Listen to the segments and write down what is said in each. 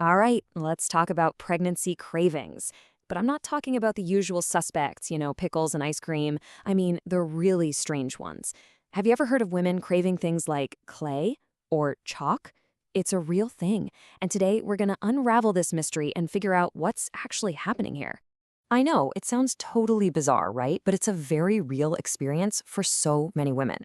All right, let's talk about pregnancy cravings. But I'm not talking about the usual suspects, pickles and ice cream. I mean, the really strange ones. Have you ever heard of women craving things like clay or chalk? It's a real thing. And today we're going to unravel this mystery and figure out what's actually happening here. I know, it sounds totally bizarre, right? But it's a very real experience for so many women.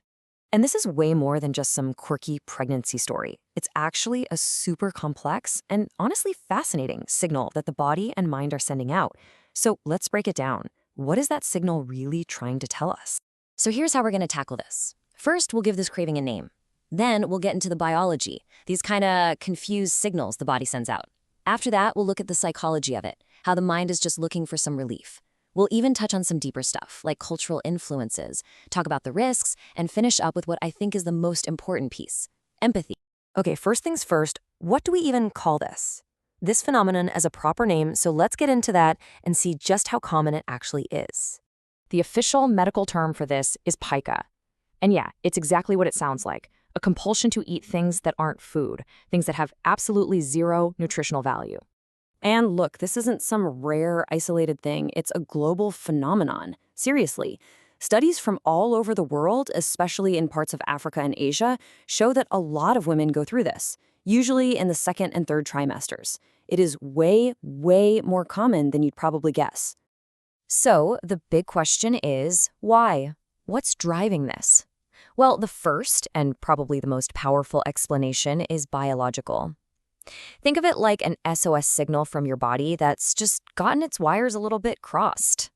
And this is way more than just some quirky pregnancy story. It's actually a super complex and honestly fascinating signal that the body and mind are sending out. So let's break it down. What is that signal really trying to tell us? So here's how we're going to tackle this. First, we'll give this craving a name. Then we'll get into the biology, these kind of confused signals the body sends out. After that, we'll look at the psychology of it, how the mind is just looking for some relief. We'll even touch on some deeper stuff, like cultural influences, talk about the risks, and finish up with what I think is the most important piece, empathy. Okay, first things first, what do we even call this? This phenomenon has a proper name, so let's get into that and see just how common it actually is. The official medical term for this is pica. And yeah, it's exactly what it sounds like, a compulsion to eat things that aren't food, things that have absolutely zero nutritional value. And look, this isn't some rare, isolated thing. It's a global phenomenon. Seriously. Studies from all over the world, especially in parts of Africa and Asia, show that a lot of women go through this, usually in the second and third trimesters. It is way, way more common than you'd probably guess. So the big question is, why? What's driving this? Well, the first and probably the most powerful explanation is biological. Think of it like an SOS signal from your body that's just gotten its wires a little bit crossed.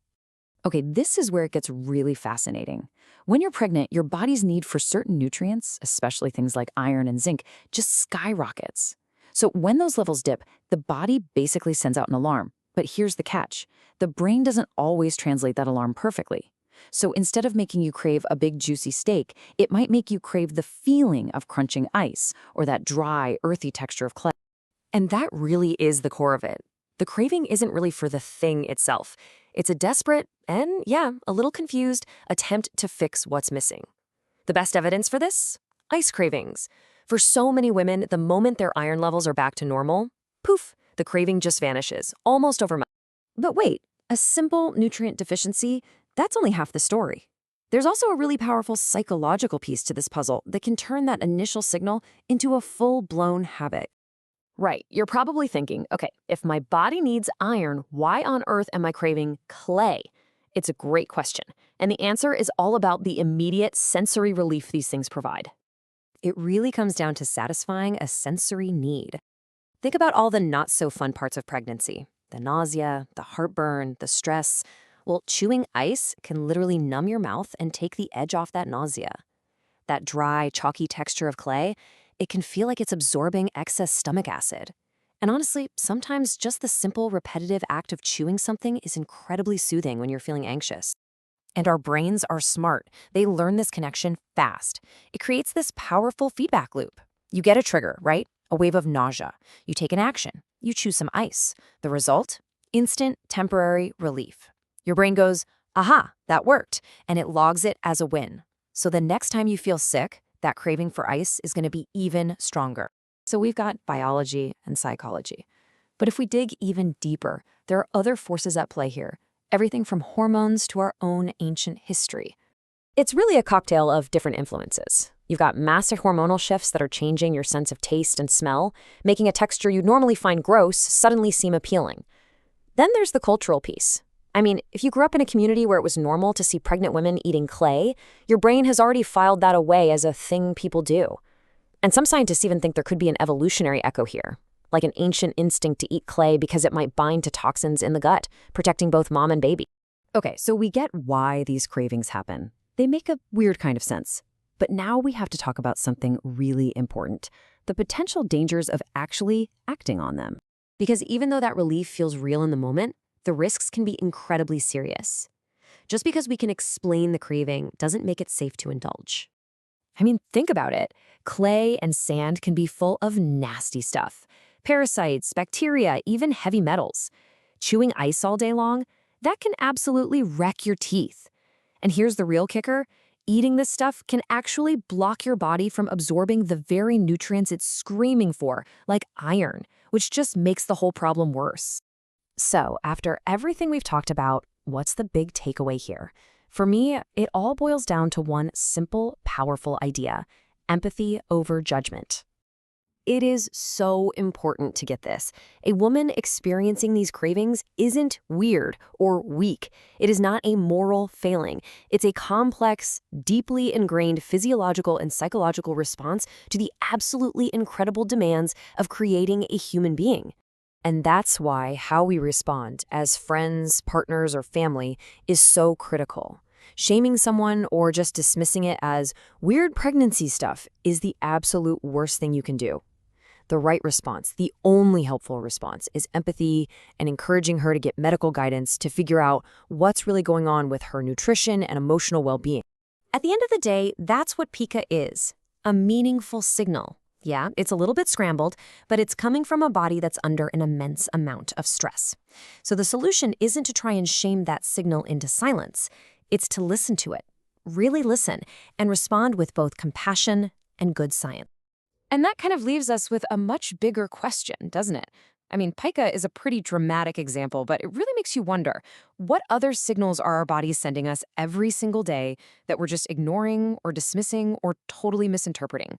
Okay, this is where it gets really fascinating. When you're pregnant, your body's need for certain nutrients, especially things like iron and zinc, just skyrockets. So when those levels dip, the body basically sends out an alarm. But here's the catch. The brain doesn't always translate that alarm perfectly. So instead of making you crave a big juicy steak, it might make you crave the feeling of crunching ice or that dry, earthy texture of clay. And that really is the core of it. The craving isn't really for the thing itself. It's a desperate and, yeah, a little confused attempt to fix what's missing. The best evidence for this? Ice cravings. For so many women, the moment their iron levels are back to normal, poof, the craving just vanishes, almost overnight. But wait, a simple nutrient deficiency, that's only half the story. There's also a really powerful psychological piece to this puzzle that can turn that initial signal into a full-blown habit. Right, you're probably thinking, okay, if my body needs iron, why on earth am I craving clay? It's a great question, and the answer is all about the immediate sensory relief these things provide. It really comes down to satisfying a sensory need. Think about all the not-so-fun parts of pregnancy. The nausea, the heartburn, the stress. Well, chewing ice can literally numb your mouth and take the edge off that nausea. That dry, chalky texture of clay, it can feel like it's absorbing excess stomach acid. And honestly, sometimes just the simple, repetitive act of chewing something is incredibly soothing when you're feeling anxious. And our brains are smart. They learn this connection fast. It creates this powerful feedback loop. You get a trigger, right? A wave of nausea. You take an action. You chew some ice. The result? Instant, temporary relief. Your brain goes, aha, that worked, and it logs it as a win. So the next time you feel sick, that craving for ice is going to be even stronger. So we've got biology and psychology. But if we dig even deeper, there are other forces at play here, everything from hormones to our own ancient history. It's really a cocktail of different influences. You've got massive hormonal shifts that are changing your sense of taste and smell, making a texture you'd normally find gross suddenly seem appealing. Then there's the cultural piece. I mean, if you grew up in a community where it was normal to see pregnant women eating clay, your brain has already filed that away as a thing people do. And some scientists even think there could be an evolutionary echo here, like an ancient instinct to eat clay because it might bind to toxins in the gut, protecting both mom and baby. Okay, so we get why these cravings happen. They make a weird kind of sense. But now we have to talk about something really important, the potential dangers of actually acting on them. Because even though that relief feels real in the moment, the risks can be incredibly serious. Just because we can explain the craving doesn't make it safe to indulge. I mean, think about it. Clay and sand can be full of nasty stuff. Parasites, bacteria, even heavy metals. Chewing ice all day long, that can absolutely wreck your teeth. And here's the real kicker. Eating this stuff can actually block your body from absorbing the very nutrients it's screaming for, like iron, which just makes the whole problem worse. So, after everything we've talked about, what's the big takeaway here? For me, it all boils down to one simple, powerful idea: empathy over judgment. It is so important to get this. A woman experiencing these cravings isn't weird or weak. It is not a moral failing. It's a complex, deeply ingrained physiological and psychological response to the absolutely incredible demands of creating a human being. And that's why how we respond as friends, partners, or family is so critical. Shaming someone or just dismissing it as weird pregnancy stuff is the absolute worst thing you can do. The right response, the only helpful response, is empathy and encouraging her to get medical guidance to figure out what's really going on with her nutrition and emotional well-being. At the end of the day, that's what pica is: a meaningful signal. Yeah, it's a little bit scrambled, but it's coming from a body that's under an immense amount of stress. So the solution isn't to try and shame that signal into silence. It's to listen to it, really listen, and respond with both compassion and good science. And that kind of leaves us with a much bigger question, doesn't it? I mean, pica is a pretty dramatic example, but it really makes you wonder, what other signals are our bodies sending us every single day that we're just ignoring or dismissing or totally misinterpreting?